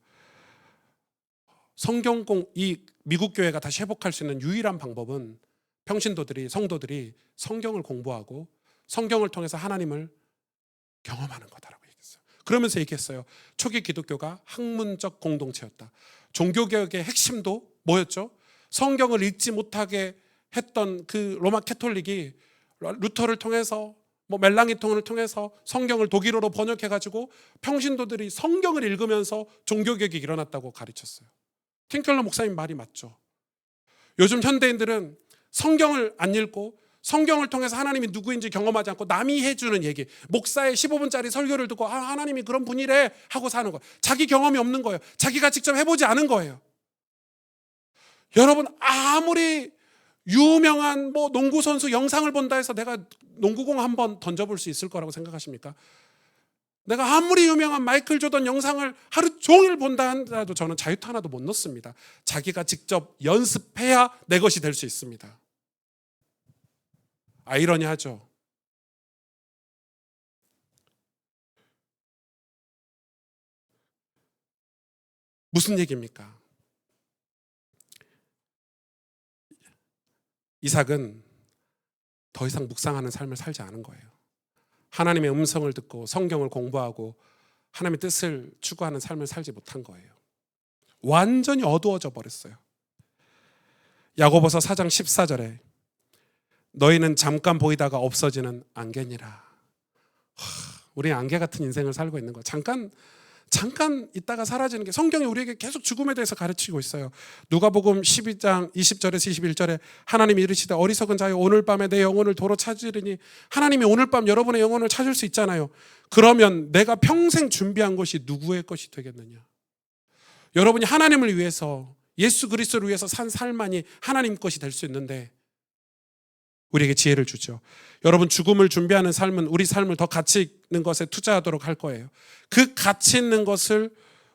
이 미국 교회가 다시 회복할 수 있는 유일한 방법은 성도들이 성경을 공부하고 성경을 통해서 하나님을 경험하는 거다라고 얘기했어요. 그러면서 얘기했어요. 초기 기독교가 학문적 공동체였다. 종교개혁의 핵심도 뭐였죠? 성경을 읽지 못하게 했던 그 로마 캐톨릭이 루터를 통해서 멜랑이통을 통해서 성경을 독일어로 번역해가지고 평신도들이 성경을 읽으면서 종교개혁이 일어났다고 가르쳤어요. 팅켈러 목사님 말이 맞죠. 요즘 현대인들은 성경을 안 읽고 성경을 통해서 하나님이 누구인지 경험하지 않고 남이 해주는 얘기, 목사의 15분짜리 설교를 듣고 하나님이 그런 분이래 하고 사는 거예요. 자기 경험이 없는 거예요. 자기가 직접 해보지 않은 거예요. 여러분, 아무리 유명한 농구 선수 영상을 본다 해서 내가 농구공 한번 던져볼 수 있을 거라고 생각하십니까? 내가 아무리 유명한 마이클 조던 영상을 하루 종일 본다 하더라도 저는 자유투 하나도 못 넣습니다. 자기가 직접 연습해야 내 것이 될 수 있습니다. 아이러니하죠. 무슨 얘기입니까? 이삭은 더 이상 묵상하는 삶을 살지 않은 거예요. 하나님의 음성을 듣고 성경을 공부하고 하나님의 뜻을 추구하는 삶을 살지 못한 거예요. 완전히 어두워져 버렸어요. 야고보서 4장 14절에 너희는 잠깐 보이다가 없어지는 안개니라. 우리 안개 같은 인생을 살고 있는 거예요. 잠깐 있다가 사라지는 게 성경이 우리에게 계속 죽음에 대해서 가르치고 있어요. 누가복음 12장 20절에서 21절에 하나님이 이르시되 어리석은 자여 오늘 밤에 내 영혼을 도로 찾으리니 하나님이 오늘 밤 여러분의 영혼을 찾을 수 있잖아요. 그러면 내가 평생 준비한 것이 누구의 것이 되겠느냐? 여러분이 하나님을 위해서 예수 그리스도를 위해서 산 삶만이 하나님 것이 될 수 있는데 우리에게 지혜를 주죠. 여러분 죽음을 준비하는 삶은 우리 삶을 더 가치 있는 것에 투자하도록 할 거예요. 그 가치 있는 것을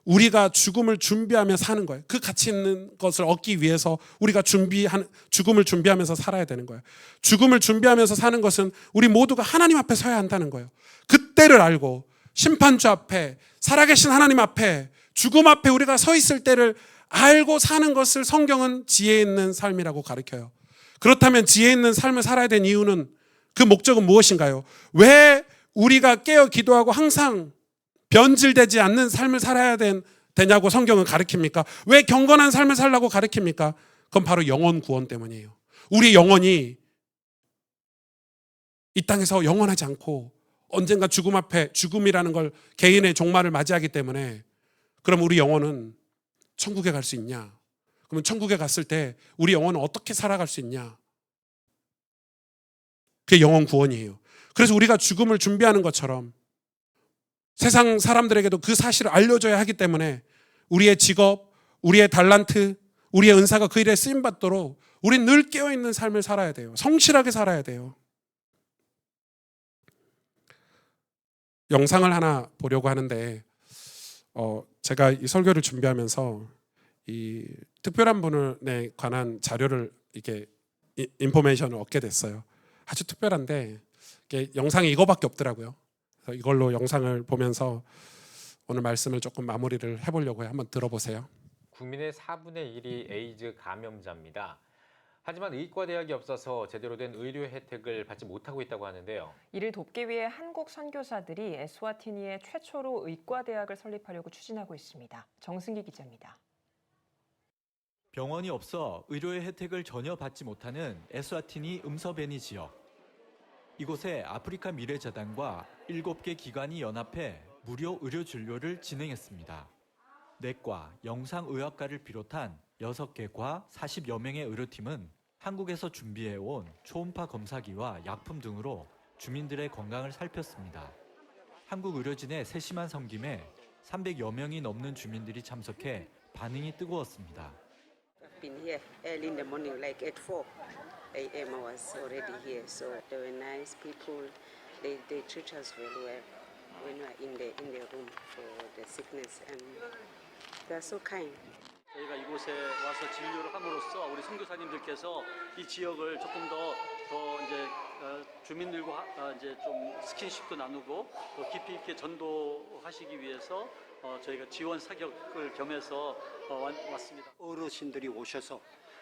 우리가 죽음을 준비하며 사는 거예요. 그 가치 있는 것을 얻기 위해서 우리가 죽음을 준비하면서 살아야 되는 거예요. 죽음을 준비하면서 사는 것은 우리 모두가 하나님 앞에 서야 한다는 거예요. 그때를 알고 심판주 앞에 살아계신 하나님 앞에 죽음 앞에 우리가 서 있을 때를 알고 사는 것을 성경은 지혜 있는 삶이라고 가르쳐요. 그렇다면 지혜 있는 삶을 살아야 되는 이유는 그 목적은 무엇인가요? 왜 우리가 깨어 기도하고 항상 변질되지 않는 삶을 살아야 되냐고 성경은 가르칩니까? 왜 경건한 삶을 살라고 가르칩니까? 그건 바로 영혼 구원 때문이에요. 우리 영혼이 이 땅에서 영원하지 않고 언젠가 죽음 앞에 죽음이라는 걸 개인의 종말을 맞이하기 때문에 그럼 우리 영혼은 천국에 갈 수 있냐? 그러면 천국에 갔을 때 우리 영혼은 어떻게 살아갈 수 있냐? 그게 영혼 구원이에요. 그래서 우리가 죽음을 준비하는 것처럼 세상 사람들에게도 그 사실을 알려줘야 하기 때문에 우리의 직업, 우리의 달란트, 우리의 은사가 그 일에 쓰임받도록 우린 늘 깨어있는 삶을 살아야 돼요. 성실하게 살아야 돼요. 영상을 하나 보려고 하는데 제가 이 설교를 준비하면서 이 특별한 분에 관한 자료를 이렇게 인포메이션을 얻게 됐어요. 아주 특별한데 영상이 이거밖에 없더라고요. 그래서 이걸로 영상을 보면서 오늘 말씀을 조금 마무리를 해보려고 해요. 한번 들어보세요. 국민의 4분의 1이 에이즈 감염자입니다. 하지만 의과대학이 없어서 제대로 된 의료 혜택을 받지 못하고 있다고 하는데요. 이를 돕기 위해 한국 선교사들이 에스와티니에 최초로 의과대학을 설립하려고 추진하고 있습니다. 정승기 기자입니다. 병원이 없어 의료의 혜택을 전혀 받지 못하는 에스와티니 음서베니 지역. 이곳에 아프리카 미래재단과 7개 기관이 연합해 무료 의료 진료를 진행했습니다. 내과, 영상의학과를 비롯한 6개 과 40여 명의 의료팀은 한국에서 준비해온 초음파 검사기와 약품 등으로 주민들의 건강을 살폈습니다. 한국 의료진의 세심한 섬김에 300여 명이 넘는 주민들이 참석해 반응이 뜨거웠습니다. Been here early in the morning, like at 4 a.m. I was already here. So they were nice people. They treat us very well when we are in the room for the sickness, and they are so kind. 저희가 이곳에 와서 진료를 함으로써 우리 선교사님들께서 이 지역을 조금 더 이제 주민들과 이제 좀 스킨십도 나누고 또 깊이 있게 전도하시기 위해서 저희가 지원 사격을 겸해서 왔습니다. 어르신들이 오셔서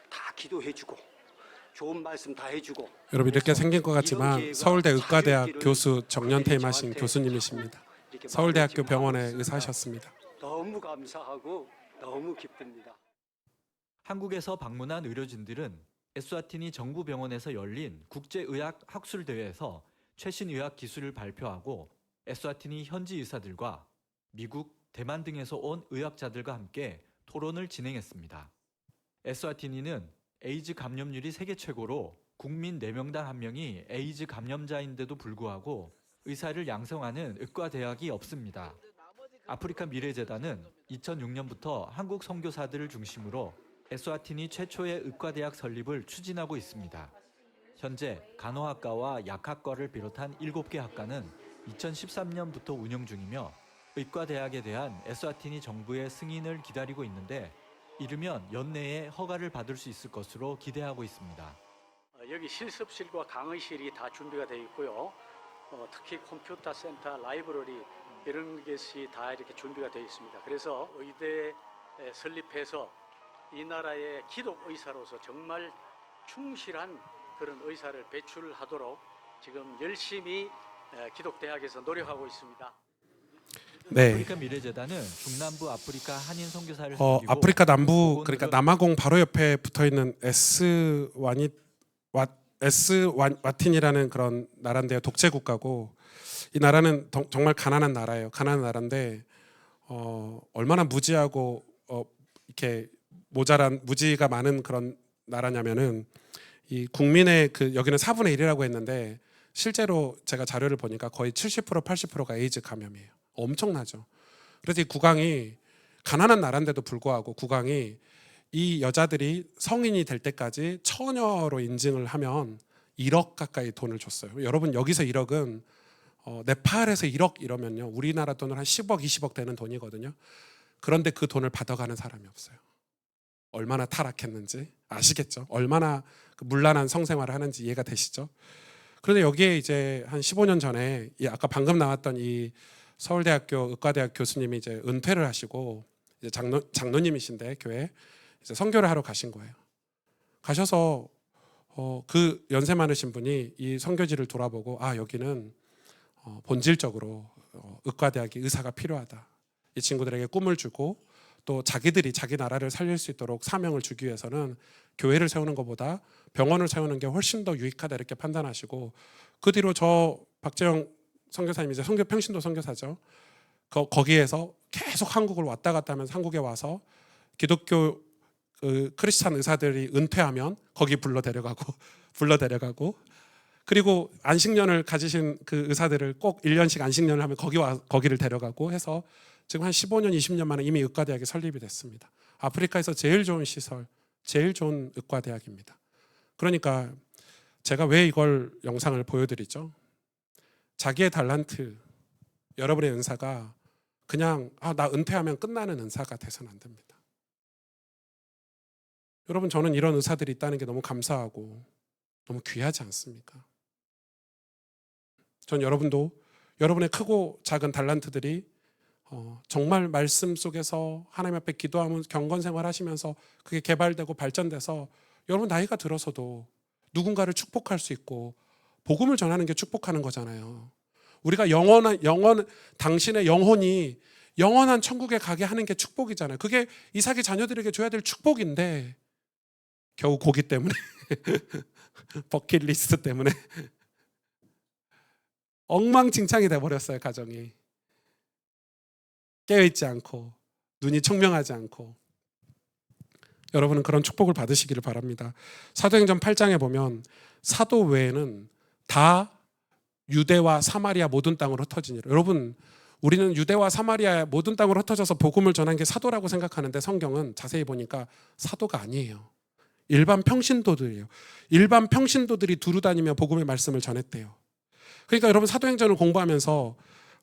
다 기도해주고 좋은 말씀 다 해주고. 여러분 이렇게 생긴 것 같지만 서울대 의과대학 교수 정년퇴임하신 교수님이십니다. 서울대학교 병원의 의사하셨습니다. 너무 감사하고 너무 기쁩니다. 한국에서 방문한 의료진들은 에스와티니 정부병원에서 열린 국제의학 학술대회에서 최신 의학 기술을 발표하고 에스와티니 현지 의사들과 미국, 대만 등에서 온 의학자들과 함께 토론을 진행했습니다. 에스와티니는 에이즈 감염률이 세계 최고로 국민 4명당 1명이 에이즈 감염자인데도 불구하고 의사를 양성하는 의과대학이 없습니다. 아프리카 미래재단은 2006년부터 한국 선교사들을 중심으로 에스와티니 최초의 의과대학 설립을 추진하고 있습니다. 현재 간호학과와 약학과를 비롯한 7개 학과는 2013년부터 운영 중이며 의과대학에 대한 에스와티니 정부의 승인을 기다리고 있는데 이르면 연내에 허가를 받을 수 있을 것으로 기대하고 있습니다. 여기 실습실과 강의실이 다 준비가 되어 있고요. 특히 컴퓨터 센터, 라이브러리 이런 것이 다 이렇게 준비가 되어 있습니다. 그래서 의대 설립해서 이 나라의 기독 의사로서 정말 충실한 그런 의사를 배출하도록 지금 열심히 기독대학에서 노력하고 있습니다. 네. 아프리카 미래재단은 중남부 아프리카 한인 선교사를 섬기고 아프리카 남부 보건 그러니까 의료- 남아공 바로 옆에 붙어 있는 에스와틴이라는 그런 나라인데요. 독재 국가고 이 나라는 정말 가난한 나라예요. 가난한 나라인데 얼마나 무지하고 이렇게 모자란 무지가 많은 그런 나라냐면은 이 국민의 그 여기는 4분의 1이라고 했는데 실제로 제가 자료를 보니까 거의 70% 80%가 에이즈 감염이에요. 엄청나죠. 그래서 이 국왕이 가난한 나라인데도 불구하고 국왕이 이 여자들이 성인이 될 때까지 처녀로 인증을 하면 1억 가까이 돈을 줬어요. 여러분 여기서 1억은 네팔에서 1억 이러면요 우리나라 돈으로 한 10억 20억 되는 돈이거든요. 그런데 그 돈을 받아가는 사람이 없어요. 얼마나 타락했는지 아시겠죠? 얼마나 그 문란한 성생활을 하는지 이해가 되시죠? 그런데 여기에 이제 한 15년 전에 아까 방금 나왔던 이 서울대학교 의과대학 교수님이 이제 은퇴를 하시고 이제 장로님이신데 교회 이제 선교를 하러 가신 거예요. 가셔서 그 연세 많으신 분이 이 선교지를 돌아보고 여기는 본질적으로 의과대학이 의사가 필요하다. 이 친구들에게 꿈을 주고 또 자기들이 자기 나라를 살릴 수 있도록 사명을 주기 위해서는 교회를 세우는 것보다 병원을 세우는 게 훨씬 더 유익하다 이렇게 판단하시고 그 뒤로 저 박재영 선교사님이 이제 평신도 선교사죠. 거기에서 계속 한국을 왔다 갔다 하면서 한국에 와서 기독교 크리스찬 의사들이 은퇴하면 거기 불러 데려가고 그리고 안식년을 가지신 그 의사들을 꼭 1년씩 안식년을 하면 거기를 데려가고 해서 지금 한 15년 20년 만에 이미 의과대학이 설립이 됐습니다. 아프리카에서 제일 좋은 시설, 제일 좋은 의과대학입니다. 그러니까 제가 왜 이걸 영상을 보여드리죠? 자기의 달란트, 여러분의 은사가 그냥 나 은퇴하면 끝나는 은사가 돼서는 안 됩니다. 여러분 저는 이런 의사들이 있다는 게 너무 감사하고 너무 귀하지 않습니까? 전 여러분도 여러분의 크고 작은 달란트들이 정말 말씀 속에서 하나님 앞에 기도하면서 경건생활 하시면서 그게 개발되고 발전돼서 여러분 나이가 들어서도 누군가를 축복할 수 있고 복음을 전하는 게 축복하는 거잖아요. 우리가 당신의 영혼이 영원한 천국에 가게 하는 게 축복이잖아요. 그게 이삭의 자녀들에게 줘야 될 축복인데 겨우 고기 때문에 버킷리스트 때문에 엉망진창이 돼버렸어요. 가정이 깨어있지 않고 눈이 총명하지 않고. 여러분은 그런 축복을 받으시기를 바랍니다. 사도행전 8장에 보면 사도 외에는 다 유대와 사마리아 모든 땅으로 흩어지니라. 여러분 우리는 유대와 사마리아 모든 땅으로 흩어져서 복음을 전한 게 사도라고 생각하는데 성경은 자세히 보니까 사도가 아니에요. 일반 평신도들이에요. 일반 평신도들이 두루 다니며 복음의 말씀을 전했대요. 그러니까 여러분 사도행전을 공부하면서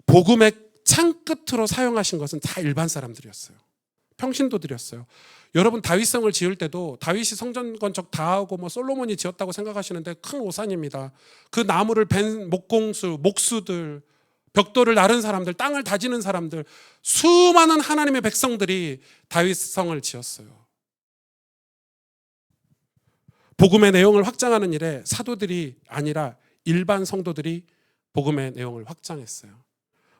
복음의 창끝으로 사용하신 것은 다 일반 사람들이었어요. 평신도들이었어요. 여러분 다윗성을 지을 때도 다윗이 성전 건축 다 하고 솔로몬이 지었다고 생각하시는데 큰 오산입니다. 그 나무를 벤 목수들, 벽돌을 나른 사람들, 땅을 다지는 사람들, 수많은 하나님의 백성들이 다윗성을 지었어요. 복음의 내용을 확장하는 일에 사도들이 아니라 일반 성도들이 복음의 내용을 확장했어요.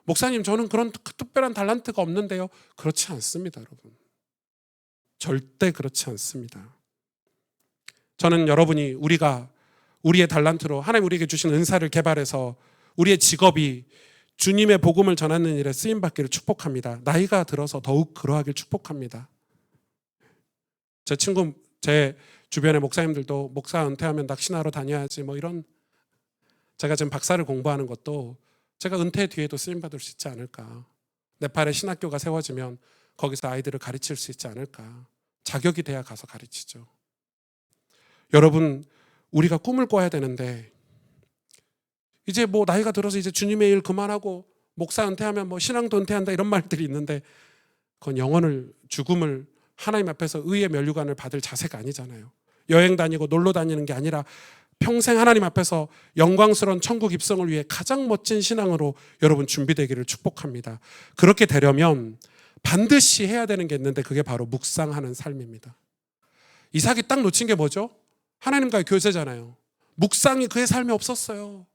목사님 저는 그런 특별한 달란트가 없는데요. 그렇지 않습니다, 여러분. 절대 그렇지 않습니다. 저는 여러분이 우리의 달란트로 하나님 우리에게 주신 은사를 개발해서 우리의 직업이 주님의 복음을 전하는 일에 쓰임받기를 축복합니다. 나이가 들어서 더욱 그러하길 축복합니다. 제 주변의 목사님들도 목사 은퇴하면 낚시나러 다녀야지 이런. 제가 지금 박사를 공부하는 것도 제가 은퇴 뒤에도 쓰임받을 수 있지 않을까. 네팔에 신학교가 세워지면 거기서 아이들을 가르칠 수 있지 않을까. 자격이 돼야 가서 가르치죠. 여러분 우리가 꿈을 꿔야 되는데 이제 나이가 들어서 이제 주님의 일 그만하고 목사 은퇴하면 신앙도 은퇴한다 이런 말들이 있는데 그건 죽음을 하나님 앞에서 의의 면류관을 받을 자세가 아니잖아요. 여행 다니고 놀러 다니는 게 아니라 평생 하나님 앞에서 영광스러운 천국 입성을 위해 가장 멋진 신앙으로 여러분 준비되기를 축복합니다. 그렇게 되려면 반드시 해야 되는 게 있는데 그게 바로 묵상하는 삶입니다. 이삭이 딱 놓친 게 뭐죠? 하나님과의 교제잖아요. 묵상이 그의 삶에 없었어요.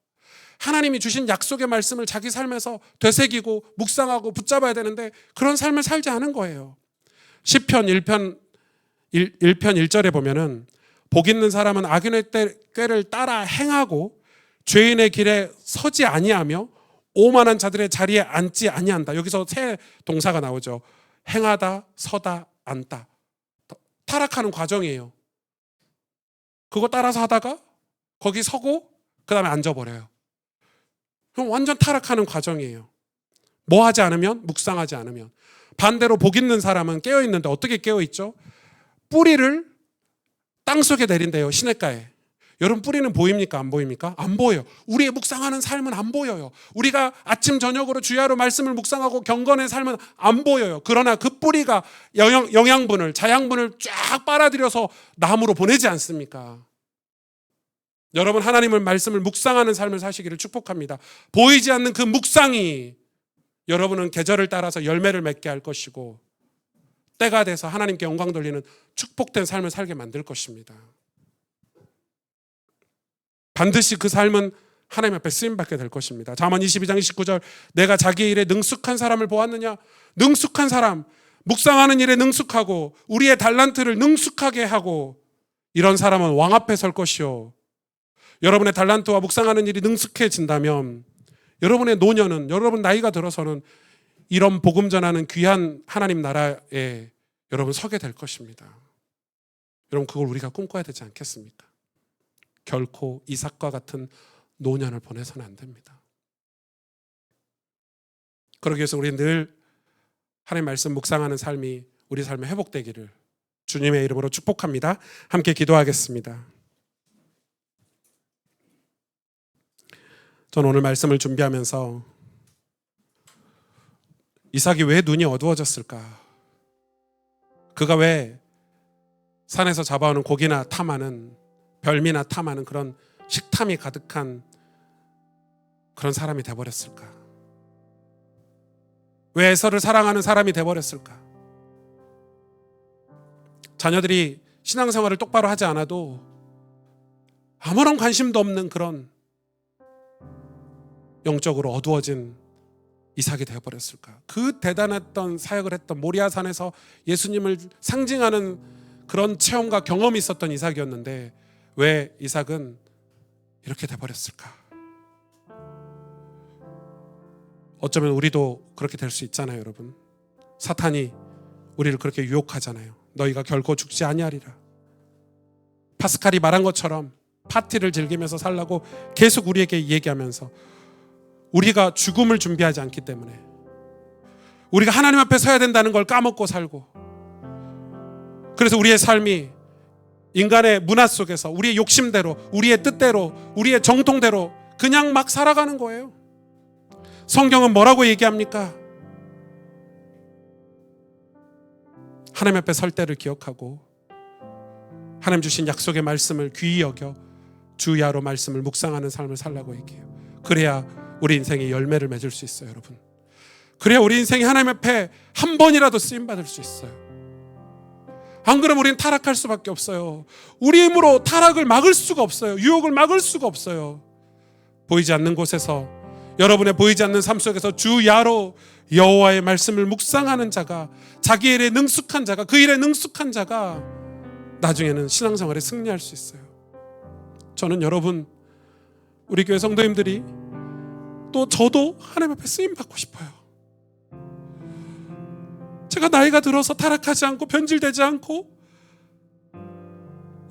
하나님이 주신 약속의 말씀을 자기 삶에서 되새기고 묵상하고 붙잡아야 되는데 그런 삶을 살지 않은 거예요. 시편 1편 1절에 보면은 복 있는 사람은 악인의 꾀를 따라 행하고 죄인의 길에 서지 아니하며 오만한 자들의 자리에 앉지 아니한다. 여기서 세 동사가 나오죠. 행하다, 서다, 앉다. 타락하는 과정이에요. 그거 따라서 하다가 거기 서고 그 다음에 앉아버려요. 그럼 완전 타락하는 과정이에요. 뭐 하지 않으면? 묵상하지 않으면. 반대로 복 있는 사람은 깨어있는데 어떻게 깨어있죠? 뿌리를 땅속에 내린대요. 시냇가에. 여러분 뿌리는 보입니까? 안 보입니까? 안 보여요. 우리의 묵상하는 삶은 안 보여요. 우리가 아침 저녁으로 주야로 말씀을 묵상하고 경건의 삶은 안 보여요. 그러나 그 뿌리가 영양분을 자양분을 쫙 빨아들여서 나무로 보내지 않습니까? 여러분 하나님의 말씀을 묵상하는 삶을 사시기를 축복합니다. 보이지 않는 그 묵상이 여러분은 계절을 따라서 열매를 맺게 할 것이고 때가 돼서 하나님께 영광 돌리는 축복된 삶을 살게 만들 것입니다. 반드시 그 삶은 하나님 앞에 쓰임받게 될 것입니다. 잠언 22장 29절 내가 자기 일에 능숙한 사람을 보았느냐? 능숙한 사람, 묵상하는 일에 능숙하고 우리의 달란트를 능숙하게 하고 이런 사람은 왕 앞에 설 것이요. 여러분의 달란트와 묵상하는 일이 능숙해진다면 여러분의 노년은 여러분 나이가 들어서는 이런 복음 전하는 귀한 하나님 나라에 여러분 서게 될 것입니다. 여러분 그걸 우리가 꿈꿔야 되지 않겠습니까? 결코 이삭과 같은 노년을 보내서는 안 됩니다. 그러기 위해서 우리 늘 하나님 말씀 묵상하는 삶이 우리 삶에 회복되기를 주님의 이름으로 축복합니다. 함께 기도하겠습니다. 저는 오늘 말씀을 준비하면서 이삭이 왜 눈이 어두워졌을까? 그가 왜 산에서 잡아오는 고기나 탐하는 별미나 탐하는 그런 식탐이 가득한 그런 사람이 돼버렸을까? 왜 에서를 사랑하는 사람이 돼버렸을까? 자녀들이 신앙생활을 똑바로 하지 않아도 아무런 관심도 없는 그런 영적으로 어두워진 이삭이 되어버렸을까? 그 대단했던 사역을 했던 모리아산에서 예수님을 상징하는 그런 체험과 경험이 있었던 이삭이었는데 왜 이삭은 이렇게 돼버렸을까? 어쩌면 우리도 그렇게 될 수 있잖아요, 여러분. 사탄이 우리를 그렇게 유혹하잖아요. 너희가 결코 죽지 아니하리라. 파스칼이 말한 것처럼 파티를 즐기면서 살라고 계속 우리에게 얘기하면서 우리가 죽음을 준비하지 않기 때문에 우리가 하나님 앞에 서야 된다는 걸 까먹고 살고 그래서 우리의 삶이 인간의 문화 속에서 우리의 욕심대로 우리의 뜻대로 우리의 정통대로 그냥 막 살아가는 거예요. 성경은 뭐라고 얘기합니까? 하나님 앞에 설 때를 기억하고 하나님 주신 약속의 말씀을 귀히 여겨 주야로 말씀을 묵상하는 삶을 살라고 얘기해요. 그래야 우리 인생에 열매를 맺을 수 있어요, 여러분. 그래야 우리 인생이 하나님 앞에 한 번이라도 쓰임받을 수 있어요. 안 그러면 우리는 타락할 수밖에 없어요. 우리 힘으로 타락을 막을 수가 없어요. 유혹을 막을 수가 없어요. 보이지 않는 곳에서 여러분의 보이지 않는 삶 속에서 주야로 여호와의 말씀을 묵상하는 자가 자기 일에 능숙한 자가 그 일에 능숙한 자가 나중에는 신앙생활에 승리할 수 있어요. 저는 여러분 우리 교회 성도님들이 또 저도 하나님 앞에 쓰임받고 싶어요. 제가 나이가 들어서 타락하지 않고 변질되지 않고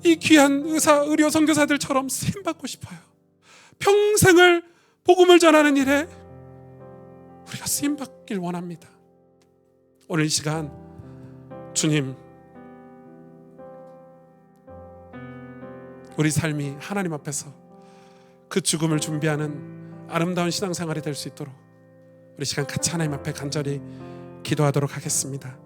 이 귀한 의사, 의료, 선교사들처럼 쓰임받고 싶어요. 평생을 복음을 전하는 일에 우리가 쓰임받길 원합니다. 오늘 이 시간 주님 우리 삶이 하나님 앞에서 그 죽음을 준비하는 아름다운 신앙생활이 될 수 있도록 우리 시간 같이 하나님 앞에 간절히 기도하도록 하겠습니다.